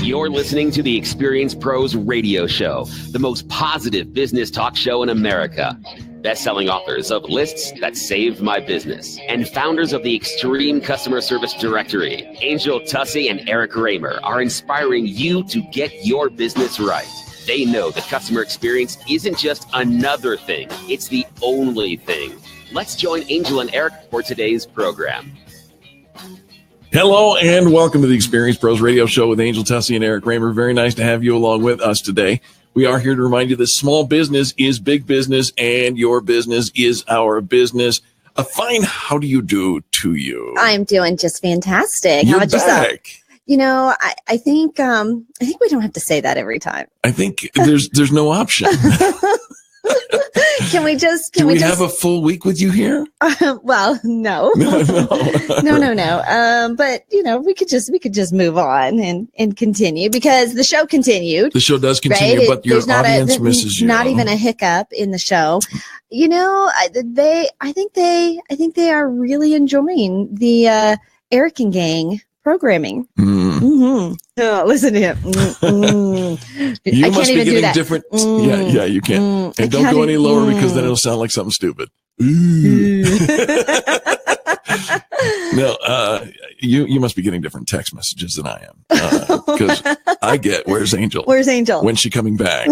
You're listening to the Experience Pros Radio Show, the most positive business talk show in America. Best-selling authors of Lists That Saved My Business and founders of the Extreme Customer Service Directory, Angel Tussey and Eric Raymer, are inspiring you to get your business right. They know that customer experience isn't just another thing, it's the only thing. Let's join Angel and Eric for today's program. Hello and welcome to the Experience Pros Radio Show with Angel Tussey and Eric Raymer. Very nice to have you along with us today. We are here to remind you that small business is big business and your business is our business. Fine, how do you do to you? I'm doing just fantastic. You're how about back. yourself? You know, I think we don't have to say that every time. I think there's no option. Can we Do we have a full week with you here? Well, no. No. But you know, we could just move on and continue because the show continued. The show does continue, right? But your audience misses you. Not even a hiccup in the show. You know, I think they are really enjoying the Eric and Gang programming. Mm-hmm. Oh, listen to him. You I must can't be even do getting that. different. Yeah, you can. And don't go any lower because then it'll sound like something stupid. No, you must be getting different text messages than I am because I get where's Angel? Where's Angel? When's she coming back?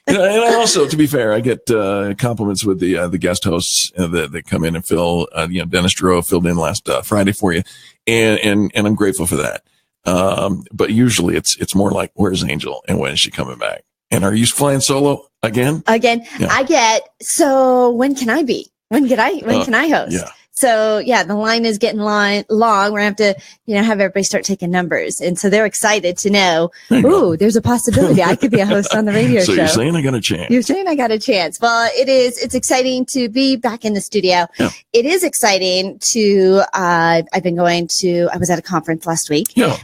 And I also, to be fair, I get compliments with the guest hosts that come in and fill. Dennis Duro filled in last Friday for you, and I'm grateful for that. But usually it's more like where's Angel and when is she coming back? And are you flying solo again? Yeah. I get. So when can I be? When can I host? Yeah. So yeah, the line is getting long. We're gonna have to, have everybody start taking numbers, and so they're excited to know. Ooh, there's a possibility I could be a host on the radio show. So you're saying I got a chance? You're saying I got a chance. Well, it's exciting to be back in the studio. Yeah. It is exciting to. I was at a conference last week. Yeah.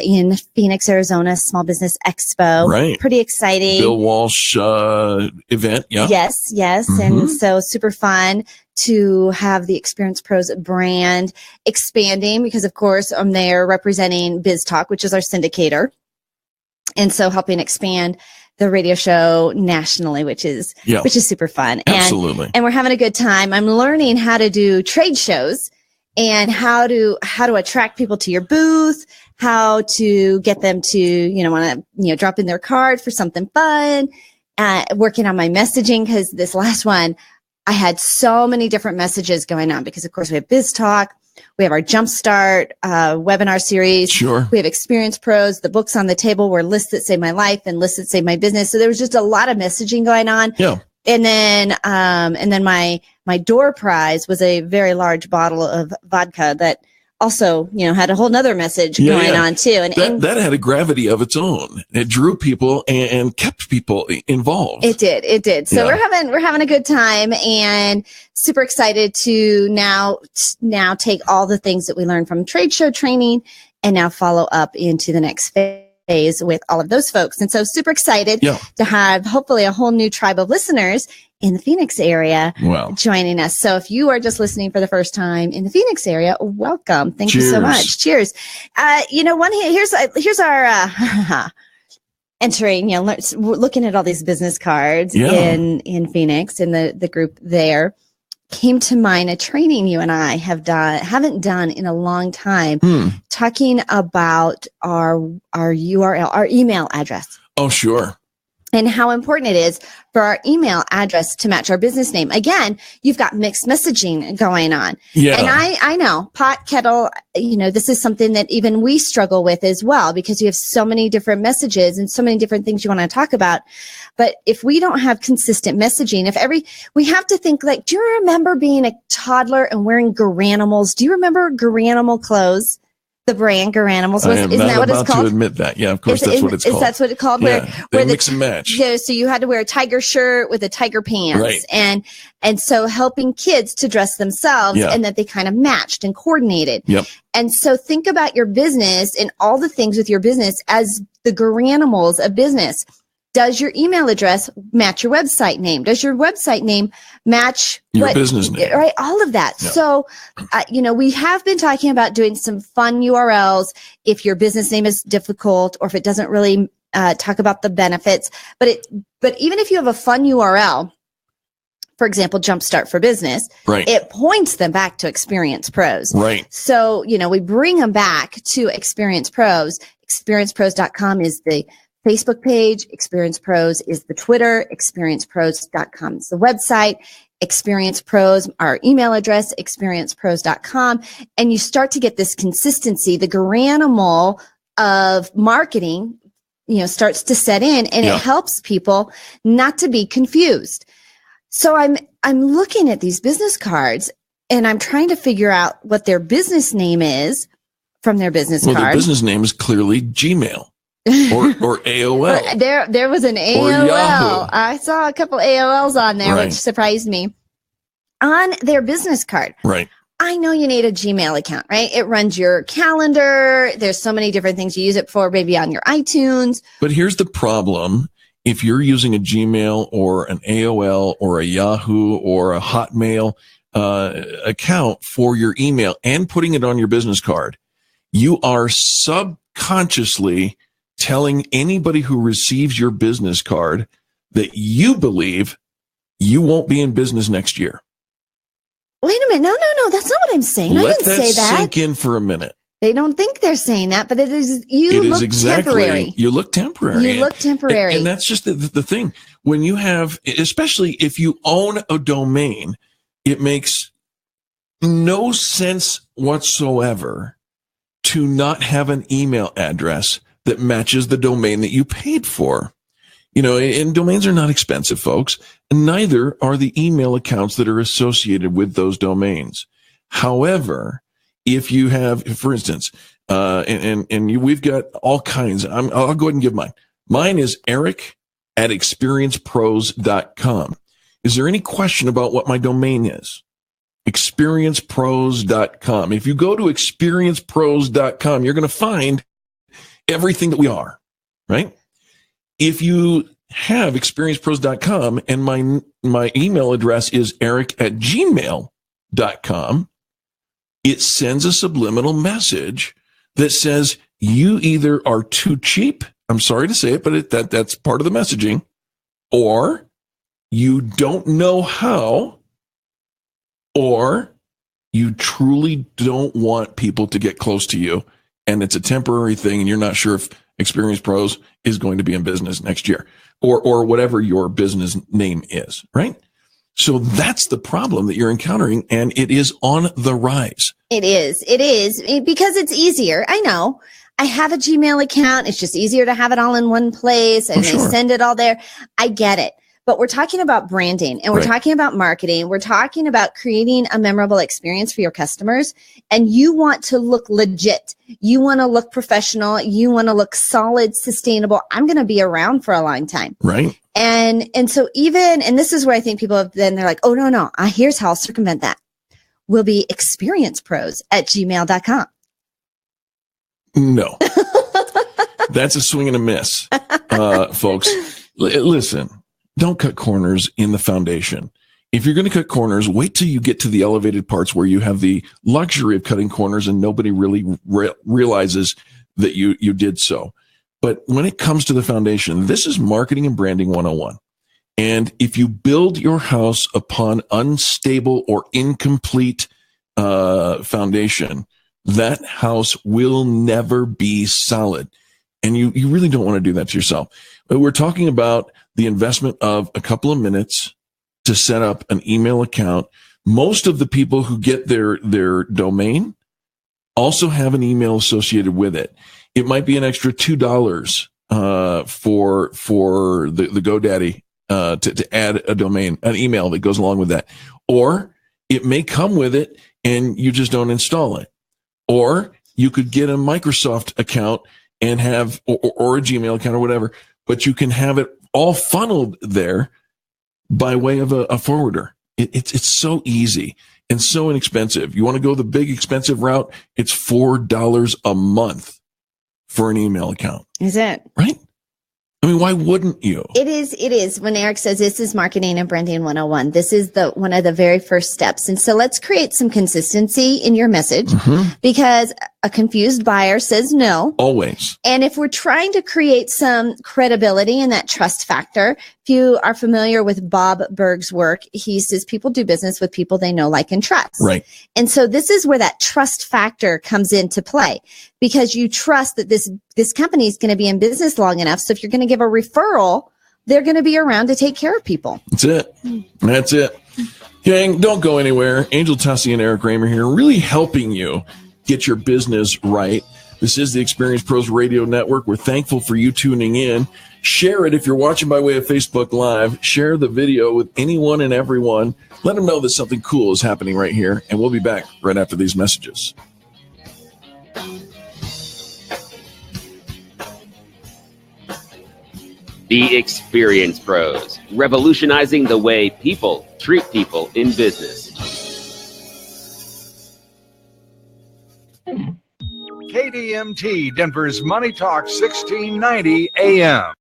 In Phoenix, Arizona, Small Business Expo. Right. Pretty exciting. Bill Walsh event. Yeah. Yes. Mm-hmm. And so super fun to have the Experience Pros brand expanding because, of course, I'm there representing Biz Talk, which is our syndicator. And so helping expand the radio show nationally, which is super fun. Absolutely. And we're having a good time. I'm learning how to do trade shows and how to attract people to your booth, how to get them to, want to, drop in their card for something fun, working on my messaging because this last one, I had so many different messages going on because, of course, we have Biz Talk, we have our Jumpstart webinar series. Sure. We have Experience Pros. The books on the table were Lists That Save My Life and Lists That Save My Business. So there was just a lot of messaging going on. Yeah. And then my door prize was a very large bottle of vodka that also, had a whole nother message going on too. And that had a gravity of its own. It drew people and kept people involved. It did. So we're having a good time and super excited to now take all the things that we learned from trade show training and now follow up into the next phase with all of those folks. And so super excited to have hopefully a whole new tribe of listeners in the Phoenix area joining us. So if you are just listening for the first time in the Phoenix area, welcome. Thank you so much. Cheers. Here's our entering, looking at all these business cards in Phoenix in the group there. Came to mind a training you and I haven't done in a long time, talking about our URL, our email address. Oh, sure. And how important it is for our email address to match our business name. Again, you've got mixed messaging going on. Yeah. And I know, pot, kettle, this is something that even we struggle with as well, because you have so many different messages and so many different things you want to talk about. But if we don't have consistent messaging, we have to think like, do you remember being a toddler and wearing Garanimals? Do you remember Garanimal clothes? The brand Garanimals, isn't that what it's called? I am not about to admit that. Yeah, of course, that's what it's called. That's what it's called? Where mix and match. Yeah, so you had to wear a tiger shirt with a tiger pants. Right. And so helping kids to dress themselves and that they kind of matched and coordinated. Yep. And so think about your business and all the things with your business as the Garanimals of business. Does your email address match your website name? Does your website name match your business name? Right, all of that. Yeah. So, we have been talking about doing some fun URLs if your business name is difficult or if it doesn't really talk about the benefits. But even if you have a fun URL, for example, Jumpstart for Business, right, it points them back to Experience Pros. Right. So, we bring them back to Experience Pros. ExperiencePros.com is the Facebook page. Experience Pros is the Twitter. ExperiencePros.com is the website. Experience Pros, our email address, ExperiencePros.com. And you start to get this consistency. The granimal of marketing, starts to set in, and it helps people not to be confused. So I'm looking at these business cards and I'm trying to figure out what their business name is from their business card. Their business name is clearly Gmail or AOL. There was an AOL. I saw a couple AOLs on there, which surprised me. On their business card. Right. I know you need a Gmail account, right? It runs your calendar. There's so many different things you use it for, maybe on your iTunes. But here's the problem. If you're using a Gmail or an AOL or a Yahoo or a Hotmail account for your email and putting it on your business card, you are subconsciously telling anybody who receives your business card that you believe you won't be in business next year. Wait a minute. No. That's not what I'm saying. I didn't say that. Let that sink in for a minute. They don't think they're saying that, but it is. You look temporary. You look temporary. You look temporary. And that's just the thing. When you have, especially if you own a domain, it makes no sense whatsoever to not have an email address that matches the domain that you paid for. And domains are not expensive, folks, and neither are the email accounts that are associated with those domains. However, if you have, for instance, we've got all kinds. I'll go ahead and give mine. Mine is eric@experiencepros.com. Is there any question about what my domain is? Experiencepros.com. If you go to experiencepros.com, you're going to find everything that we are, right? If you have experiencepros.com and my email address is eric@gmail.com, it sends a subliminal message that says you either are too cheap. I'm sorry to say it, but that's part of the messaging, or you don't know how, or you truly don't want people to get close to you. And it's a temporary thing. And you're not sure if Experience Pros is going to be in business next year or whatever your business name is, right? So that's the problem that you're encountering, and it is on the rise. It is because it's easier. I know. I have a Gmail account. It's just easier to have it all in one place and they send it all there. I get it. But we're talking about branding and we're talking about marketing. We're talking about creating a memorable experience for your customers. And you want to look legit. You want to look professional. You want to look solid, sustainable. I'm going to be around for a long time. Right. And so and this is where I think people have they're like, oh, no. Here's how I'll circumvent that. We'll be experiencepros@gmail.com. No. That's a swing and a miss, folks. Listen. Don't cut corners in the foundation. If you're going to cut corners, wait till you get to the elevated parts where you have the luxury of cutting corners and nobody really realizes that you did so. But when it comes to the foundation, this is marketing and branding 101. And if you build your house upon unstable or incomplete foundation, that house will never be solid. And you really don't want to do that to yourself. We're talking about the investment of a couple of minutes to set up an email account. Most of the people who get their domain also have an email associated with it. It might be an extra $2 for the GoDaddy to add a domain, an email that goes along with that. Or it may come with it and you just don't install it. Or you could get a Microsoft account and have, or a Gmail account or whatever, but you can have it all funneled there by way of a forwarder. It's so easy and so inexpensive. You want to go the big expensive route? It's $4 a month for an email account. Is it? Right? I mean, why wouldn't you? It is. When Eric says this is marketing and branding 101, this is one of the very first steps. And so let's create some consistency in your message because a confused buyer says no. Always. And if we're trying to create some credibility and that trust factor, if you are familiar with Bob Burg's work, he says people do business with people they know, like, and trust. Right. And so this is where that trust factor comes into play because you trust that this company is going to be in business long enough. So if you're going to give a referral, they're going to be around to take care of people. That's it. Gang, don't go anywhere. Angel Tussey and Eric Raymer here, really helping you get your business right. This is the Experience Pros Radio Network. We're thankful for you tuning in. Share it if you're watching by way of Facebook Live. Share the video with anyone and everyone. Let them know that something cool is happening right here, and we'll be back right after these messages. The Experience Pros, revolutionizing the way people treat people in business. KDMT, Denver's Money Talk 1690 AM.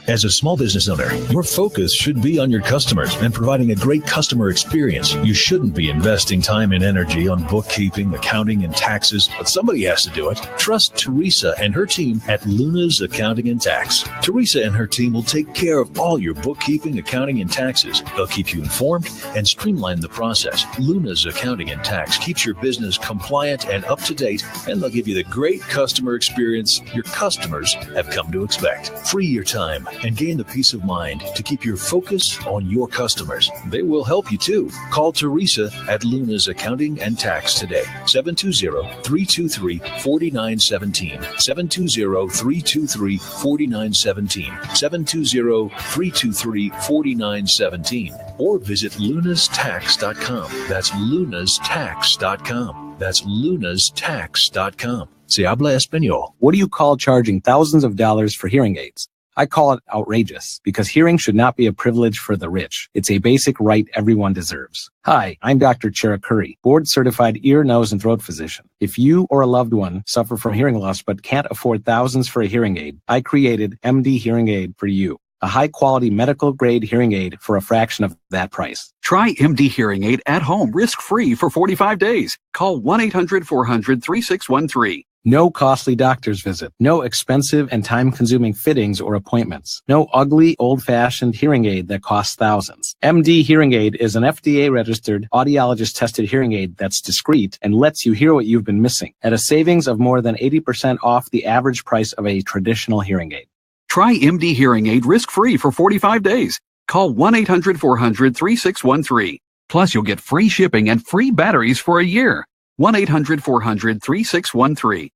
As a small business owner, your focus should be on your customers and providing a great customer experience. You shouldn't be investing time and energy on bookkeeping, accounting, and taxes, but somebody has to do it. Trust Teresa and her team at Luna's Accounting and Tax. Teresa and her team will take care of all your bookkeeping, accounting, and taxes. They'll keep you informed and streamline the process. Luna's Accounting and Tax keeps your business compliant and up to date, and they'll give you the great customer experience your customers have come to expect. Free your time and gain the peace of mind to keep your focus on your customers. They will help you too. Call Teresa at Luna's Accounting and Tax today. 720-323-4917. 720-323-4917. 720-323-4917. Or visit lunastax.com. That's lunastax.com. That's lunastax.com. Se habla español. What do you call charging thousands of dollars for hearing aids? I call it outrageous because hearing should not be a privilege for the rich. It's a basic right everyone deserves. Hi, I'm Dr. Chera Curry, board-certified ear, nose, and throat physician. If you or a loved one suffer from hearing loss but can't afford thousands for a hearing aid, I created MD Hearing Aid for you, a high-quality medical-grade hearing aid for a fraction of that price. Try MD Hearing Aid at home, risk-free for 45 days. Call 1-800-400-3613. No costly doctor's visit. No expensive and time-consuming fittings or appointments. No ugly, old-fashioned hearing aid that costs thousands. MD Hearing Aid is an FDA-registered, audiologist-tested hearing aid that's discreet and lets you hear what you've been missing at a savings of more than 80% off the average price of a traditional hearing aid. Try MD Hearing Aid risk-free for 45 days. Call 1-800-400-3613. Plus, you'll get free shipping and free batteries for a year. 1-800-400-3613.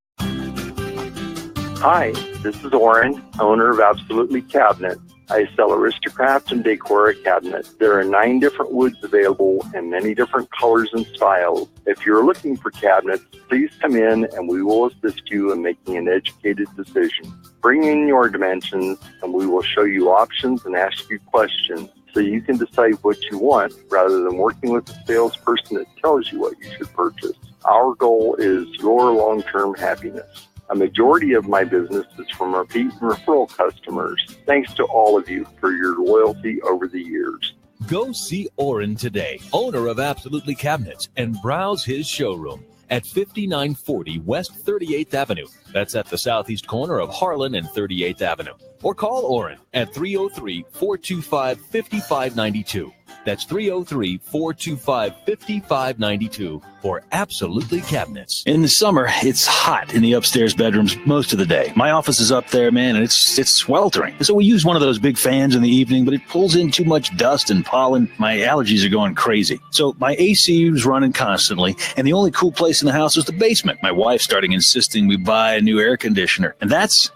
Hi, this is Oren, owner of Absolutely Cabinet. I sell Aristocraft and Decora cabinets. There are 9 different woods available and many different colors and styles. If you're looking for cabinets, please come in and we will assist you in making an educated decision. Bring in your dimensions and we will show you options and ask you questions so you can decide what you want rather than working with a salesperson that tells you what you should purchase. Our goal is your long-term happiness. A majority of my business is from repeat and referral customers. Thanks to all of you for your loyalty over the years. Go see Oren today, owner of Absolutely Cabinets, and browse his showroom at 5940 West 38th Avenue. That's at the southeast corner of Harlan and 38th Avenue. Or call Oren at 303-425-5592. That's 303-425-5592 for Absolutely Cabinets. In the summer, it's hot in the upstairs bedrooms most of the day. My office is up there, man, and it's sweltering. So we use one of those big fans in the evening, but it pulls in too much dust and pollen. My allergies are going crazy. So my AC was running constantly, and the only cool place in the house was the basement. My wife started insisting we buy a new air conditioner, and that's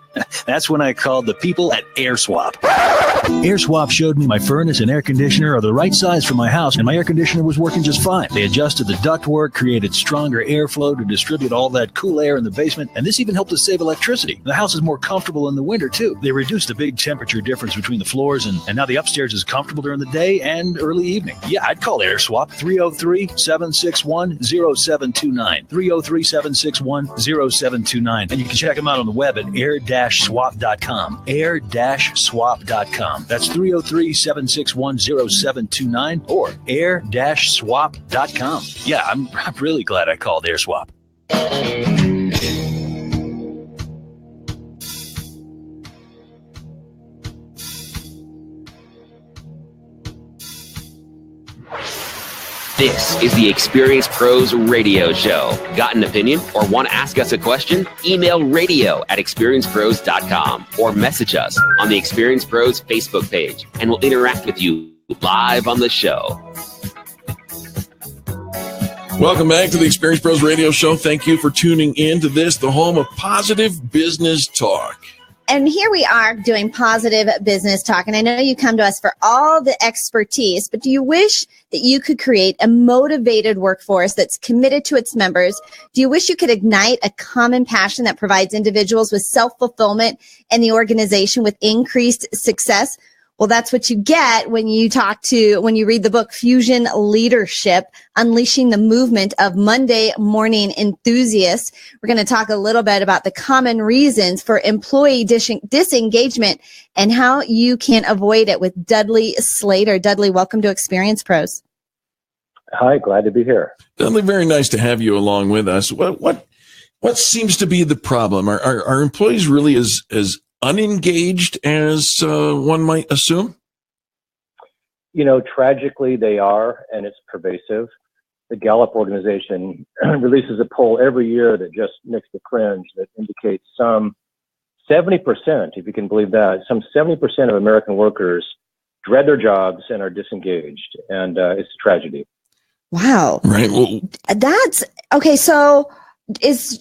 when I called the people at AirSwap. AirSwap showed me my furnace and air conditioner are the right size for my house, and my air conditioner was working just fine. They adjusted the ductwork, created stronger airflow to distribute all that cool air in the basement, and this even helped us save electricity. The house is more comfortable in the winter, too. They reduced the big temperature difference between the floors, and now the upstairs is comfortable during the day and early evening. Yeah, I'd call AirSwap. 303-761-0729. 303-761-0729. And you can check them out on the web at air-swap.com. air-swap.com. Air-swap.com. That's 303-761-0729 or air-swap.com. Yeah, I'm really glad I called AirSwap. This is the Experience Pros Radio Show. Got an opinion or want to ask us a question? Email radio@experiencepros.com or message us on the Experience Pros Facebook page, and we'll interact with you live on the show. Welcome back to the Experience Pros Radio Show. Thank you for tuning in to this, the home of positive business talk. And here we are doing positive business talk. And I know you come to us for all the expertise, but do you wish that you could create a motivated workforce that's committed to its members? Do you wish you could ignite a common passion that provides individuals with self-fulfillment and the organization with increased success? Well, that's what you get when you read the book Fusion Leadership, Unleashing the Movement of Monday Morning Enthusiasts. We're going to talk a little bit about the common reasons for employee disengagement and how you can avoid it with Dudley Slater. Dudley, welcome to Experience Pros. Hi, glad to be here. Dudley, very nice to have you along with us. What seems to be the problem? Are employees really as unengaged as one might assume? Tragically they are, and it's pervasive. The Gallup organization releases a poll every year that just makes me cringe, that indicates some 70%, if you can believe that, some 70% of American workers dread their jobs and are disengaged. And it's a tragedy. Wow. Right. Well, that's okay. So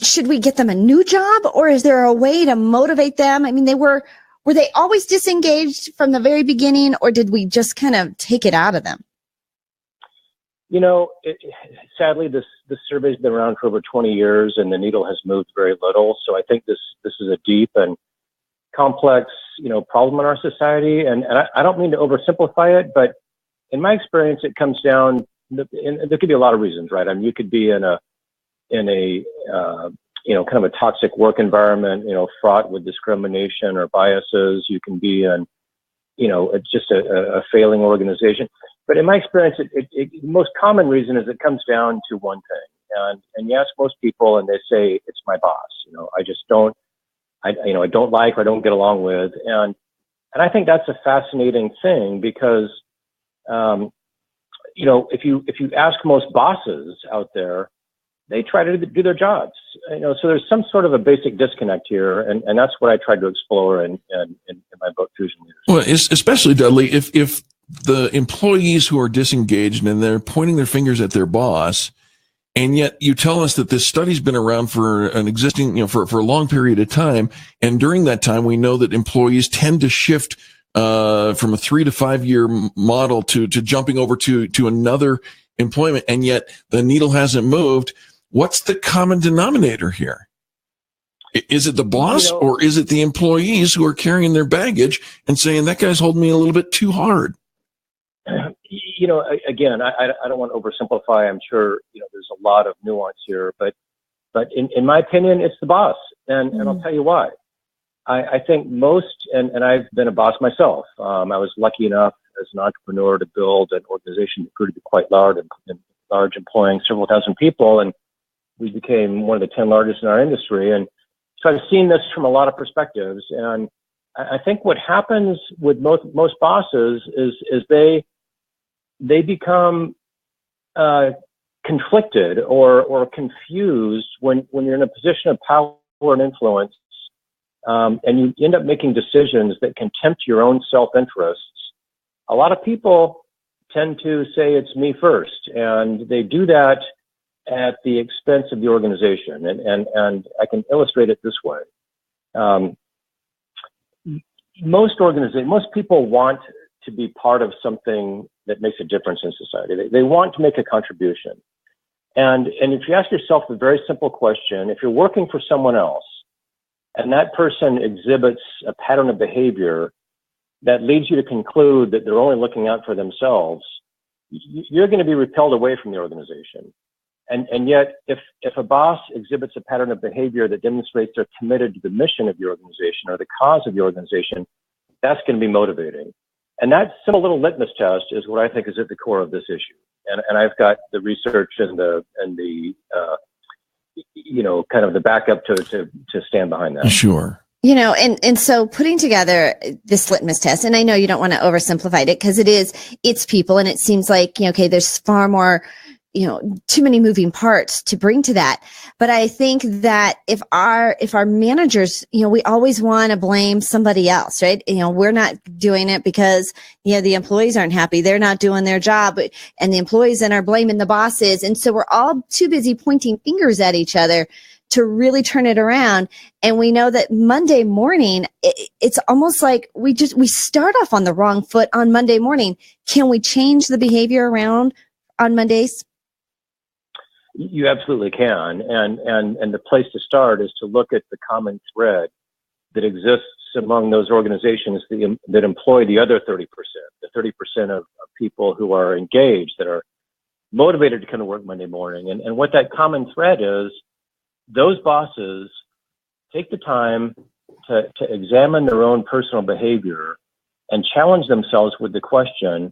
should we get them a new job, or is there a way to motivate them? I mean, were they always disengaged from the very beginning, or did we just kind of take it out of them? Sadly, this survey's been around for over 20 years, and the needle has moved very little. So I think this is a deep and complex, problem in our society. And I don't mean to oversimplify it, but in my experience, it comes down. And there could be a lot of reasons, right? I mean, you could be in a kind of a toxic work environment, fraught with discrimination or biases. You can be in, it's just a failing organization. But in my experience, the most common reason is it comes down to one thing. And you ask most people and they say, it's my boss. I just don't, I don't like or I don't get along with. And I think that's a fascinating thing because, if you ask most bosses out there, they try to do their jobs, so there's some sort of a basic disconnect here. And that's what I tried to explore in my book, Fusion Leaders. Well, especially, Dudley, if the employees who are disengaged and they're pointing their fingers at their boss, and yet you tell us that this study's been around for an existing, for a long period of time. And during that time, we know that employees tend to shift from a 3 to 5 year model to jumping over to another employment. And yet the needle hasn't moved. What's the common denominator here? Is it the boss or is it the employees who are carrying their baggage and saying that guy's holding me a little bit too hard? Again, I don't want to oversimplify. I'm sure, there's a lot of nuance here, but in my opinion, it's the boss. And I'll tell you why. I think most, and I've been a boss myself. I was lucky enough as an entrepreneur to build an organization that grew to be quite large, employing several thousand people. And we became one of the 10 largest in our industry. And so I've seen this from a lot of perspectives. And I think what happens with most bosses is they become conflicted or confused when you're in a position of power and influence, and you end up making decisions that can tempt your own self-interests. A lot of people tend to say it's me first, and they do that at the expense of the organization. And I can illustrate it this way. Most people want to be part of something that makes a difference in society. They want to make a contribution. And if you ask yourself a very simple question, if you're working for someone else and that person exhibits a pattern of behavior that leads you to conclude that they're only looking out for themselves, you're going to be repelled away from the organization. And yet, if a boss exhibits a pattern of behavior that demonstrates they're committed to the mission of your organization or the cause of your organization, that's going to be motivating. And that simple little litmus test is what I think is at the core of this issue. And I've got the research and the kind of the backup to stand behind that. Sure. And so putting together this litmus test, and I know you don't want to oversimplify it because it's people, and it seems like, okay, there's far more, too many moving parts to bring to that. But I think that if our managers, we always want to blame somebody else, right? We're not doing it because, the employees aren't happy. They're not doing their job, and the employees then are blaming the bosses. And so we're all too busy pointing fingers at each other to really turn it around. And we know that Monday morning, it's almost like we start off on the wrong foot on Monday morning. Can we change the behavior around on Mondays? You absolutely can. And the place to start is to look at the common thread that exists among those organizations that employ the other 30%, the 30% of people who are engaged, that are motivated to come to work Monday morning. And what that common thread is, those bosses take the time to examine their own personal behavior and challenge themselves with the question,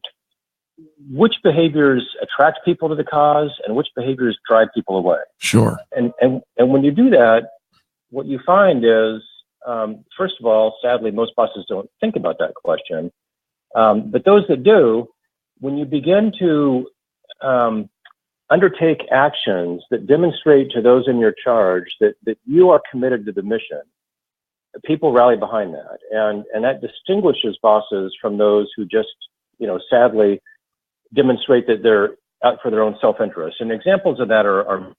which behaviors attract people to the cause and which behaviors drive people away? Sure. And when you do that, what you find is, first of all, sadly, most bosses don't think about that question. But those that do, when you begin to undertake actions that demonstrate to those in your charge that you are committed to the mission, people rally behind that. And that distinguishes bosses from those who just, sadly demonstrate that they're out for their own self-interest. And examples of that are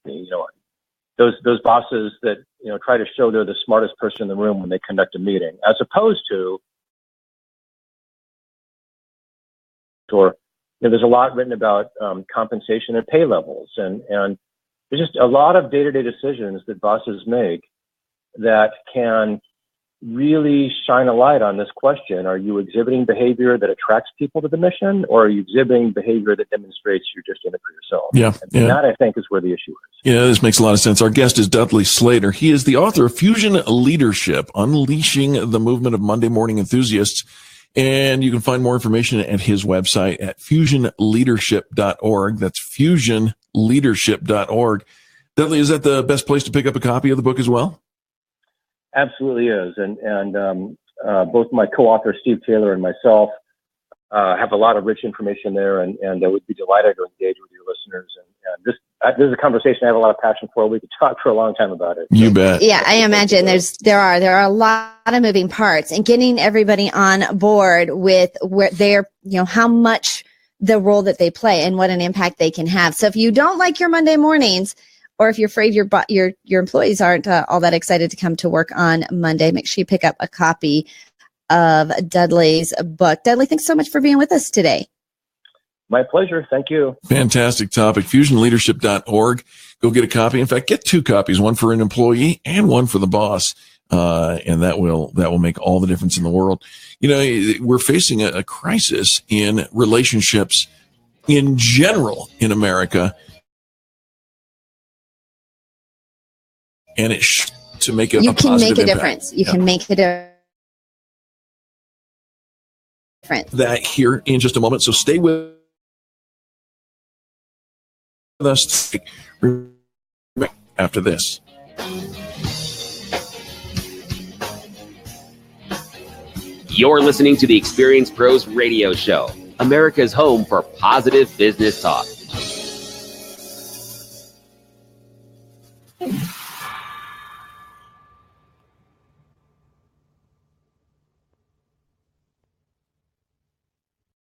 those bosses that, try to show they're the smartest person in the room when they conduct a meeting, as opposed to, there's a lot written about compensation and pay levels. And there's just a lot of day-to-day decisions that bosses make that can really shine a light on this question. Are you exhibiting behavior that attracts people to the mission, or are you exhibiting behavior that demonstrates you're just in it for yourself? And that, I think, is where the issue is. Yeah, this makes a lot of sense. Our guest is Dudley Slater. He is the author of Fusion Leadership, Unleashing the Movement of Monday Morning Enthusiasts. And you can find more information at his website at fusionleadership.org. That's fusionleadership.org. Dudley, is that the best place to pick up a copy of the book as well? Absolutely is. And both my co-author, Steve Taylor, and myself have a lot of rich information there, and I would be delighted to engage with your listeners. And this is a conversation I have a lot of passion for. We could talk for a long time about it. You bet. Yeah, I imagine there are a lot of moving parts, and getting everybody on board with where they're, how much the role that they play and what an impact they can have. So if you don't like your Monday mornings, or if you're afraid your employees aren't all that excited to come to work on Monday, make sure you pick up a copy of Dudley's book. Dudley, thanks so much for being with us today. My pleasure. Thank you. Fantastic topic. Fusionleadership.org. Go get a copy. In fact, get 2 copies, one for an employee and one for the boss. And that will make all the difference in the world. We're facing a crisis in relationships in general in America. And to make a you can positive make a impact. Difference. You can make a difference. That here in just a moment. So stay with us after this. You're listening to the Experience Pros Radio Show, America's home for positive business talk.